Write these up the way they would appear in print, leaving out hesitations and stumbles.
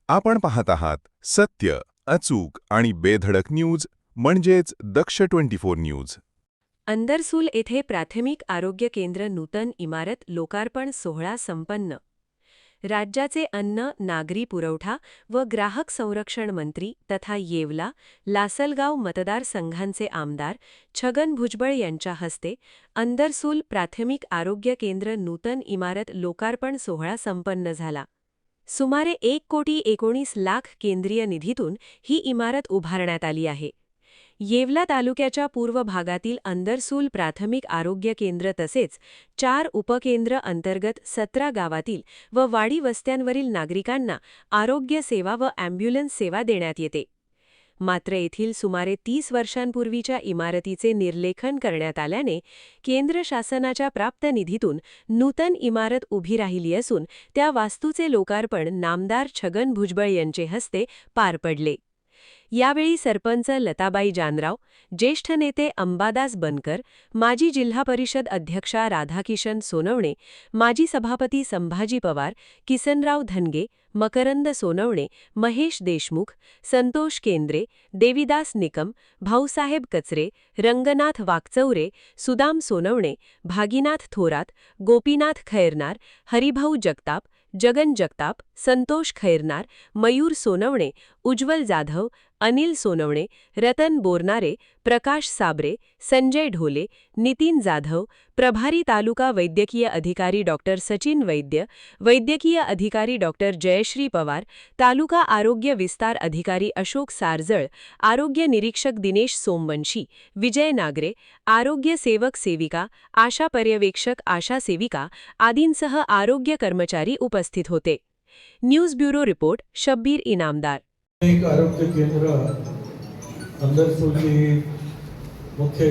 आपण पाहत आहात सत्य, अचूक आणि बेधडक न्यूज म्हणजेच दक्ष 24 न्यूज. अंदरसूल येथे प्राथमिक आरोग्य केंद्र नूतन इमारत लोकार्पण सोहळा संपन्न. राज्याचे अन्न, नागरी पुरवठा व ग्राहक संरक्षण मंत्री तथा येवला, लासलगाव मतदारसंघांचे आमदार छगन भुजबळ यांच्या हस्ते अंदरसूल प्राथमिक आरोग्य केंद्र नूतन इमारत लोकार्पण सोहळा संपन्न झाला. सुमारे 1,19,00,000 केंद्रीय निधीतून ही इमारत उभारण्यात आली आहे. येवला तालुक्याच्या पूर्व भागातील अंदरसूल प्राथमिक आरोग्य केंद्र तसेच 4 उपकेंद्र अंतर्गत 17 गावातील व वाडी वस्त्यांवरील नागरिकांना आरोग्य सेवा व ॲम्ब्युलन्स सेवा देण्यात येते. मात्र येथील सुमारे 30 वर्षांपूर्वीच्या इमारतीचे निर्लेखन करण्यात आल्याने केंद्र शासनाच्या प्राप्त निधीतून नूतन इमारत उभी राहिली असून त्या वास्तूचे लोकार्पण नामदार छगन भुजबळ यांचे हस्ते पार पडले. यावेळी सरपंच लताबाई जानराव, ज्येष्ठ नेते अंबादास बनकर, माजी जिल्हा परिषद अध्यक्षा राधाकिशन सोनवणे, माजी सभापती संभाजी पवार, किसनराव धनगे, मकरंद सोनवणे, महेश देशमुख, संतोष केंद्रे, देविदास निकम, भाऊसाहेब कचरे, रंगनाथ वाकचौरे, सुदाम सोनवणे, भागीनाथ थोरात, गोपीनाथ खैरनार, हरिभाऊ जगताप, जगन जगताप, संतोष खैरनार, मयूर सोनवणे, उज्ज्वल जाधव, अनिल सोनवणे, रतन बोरनारे, प्रकाश साबरे, संजय ढोले, नितीन जाधव, प्रभारी तालुका वैद्यकीय अधिकारी डॉक्टर सचिन वैद्य, वैद्यकीय अधिकारी डॉक्टर जयश्री पवार, तालुका आरोग्य विस्तार अधिकारी अशोक सारजळ, आरोग्य निरीक्षक दिनेश सोमवंशी, विजय नागरे, आरोग्य सेवक सेविका, आशा पर्यवेक्षक आशा सेविका आदींसह आरोग्य कर्मचारी उपस्थित होते. News bureau report Shabbir Inamdar. एक आरोग्य केंद्र अंदरसूलची मुख्य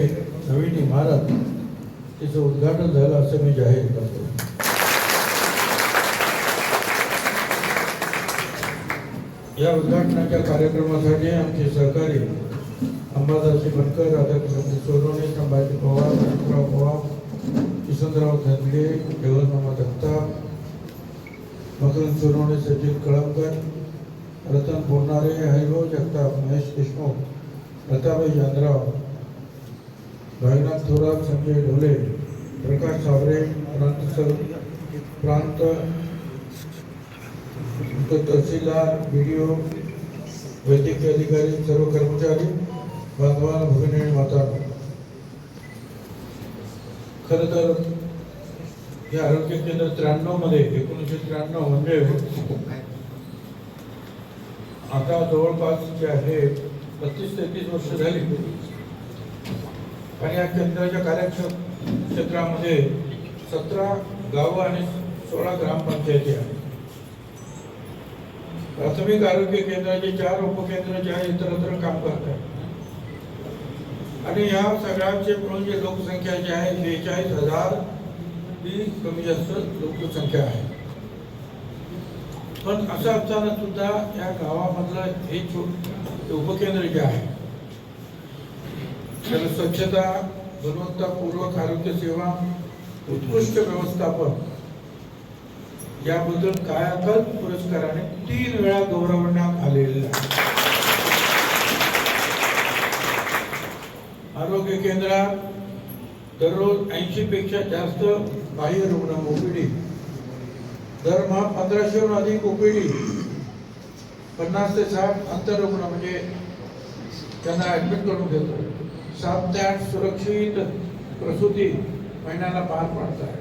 नवीन इमारत तिचं उद्घाटन झालं असं मी जाहीर करतो. या उद्घाटनाच्या कार्यक्रमासाठी आमचे सहकारी अंबादास बनकर, राधाकिशन सोनवणे, संभाजी पवार, विठ्ठलराव पवार, किसनराव धनगे, जगन्नाथ दत्ता, मकरंद सोनवणे, सचिन कळमकर, रतन बोरनारे, हरिभाऊ जगताप, महेश देशमुख, लताबाई जानराव, भागीनाथ थोरात, संजय ढोले, प्रकाश साबरे, प्रांत तहसीलदार, BDO, वैद्यकीय अधिकारी, सर्व कर्मचारी, बांधवांना, भगिनी आणि मातांनो, खरं तर हे आरोग्य केंद्र 93 मध्ये 1993 म्हणजे आता जवळपास जे आहे 32-33 वर्ष झाली आणि या केंद्राच्या कार्यक्षेत्रामध्ये 17 गावं आणि 16 ग्रामपंचायती आहेत. प्राथमिक आरोग्य केंद्राचे 4 उपकेंद्र जे आहे इतरत्र काम करतात आणि या सगळ्यांचे मिळून जे लोकसंख्या जी आहे 42,000 ही कमी जास्त लोकसंख्या आहे. पण असं असताना सुद्धा या गावामधलं हे उपकेंद्र जे आहे त्याला स्वच्छता, गुणवत्तापूर्वक आरोग्य सेवा, उत्कृष्ट व्यवस्थापन याबद्दल कायाकल्प पुरस्काराने 3 वेळा गौरवण्यात आलेले आहे. आरोग्य केंद्रात दररोज 80 पेक्षा जास्त बाह्य रुग्ण OPD, दरमहा 1500हून अधिक OPD, 50 ते 60 आंतररुग्ण म्हणजे त्यांना ऍडमिट करून घेतो, 7 ते 8 सुरक्षित प्रसूती महिन्याला पार पाडतात.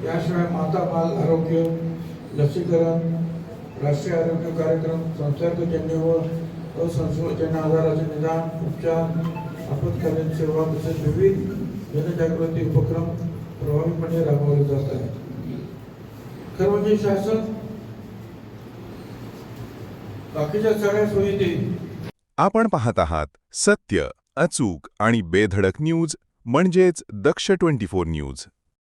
याशिवाय माता बाल आरोग्य, लसीकरण, राष्ट्रीय आरोग्य कार्यक्रम, संसर्गजन्य व असंसर्गजन्य आजाराचे निदान, उपचार, आपत्कालीन सेवा तसेच विविध जनजागृती उपक्रम प्रभावीपणे राबवले जात आहेत. खरं म्हणजे शासन बाकीच्या सगळ्या सोयी देईल. आपण पाहत आहात सत्य, अचूक आणि बेधडक न्यूज म्हणजेच दक्ष 24 न्यूज.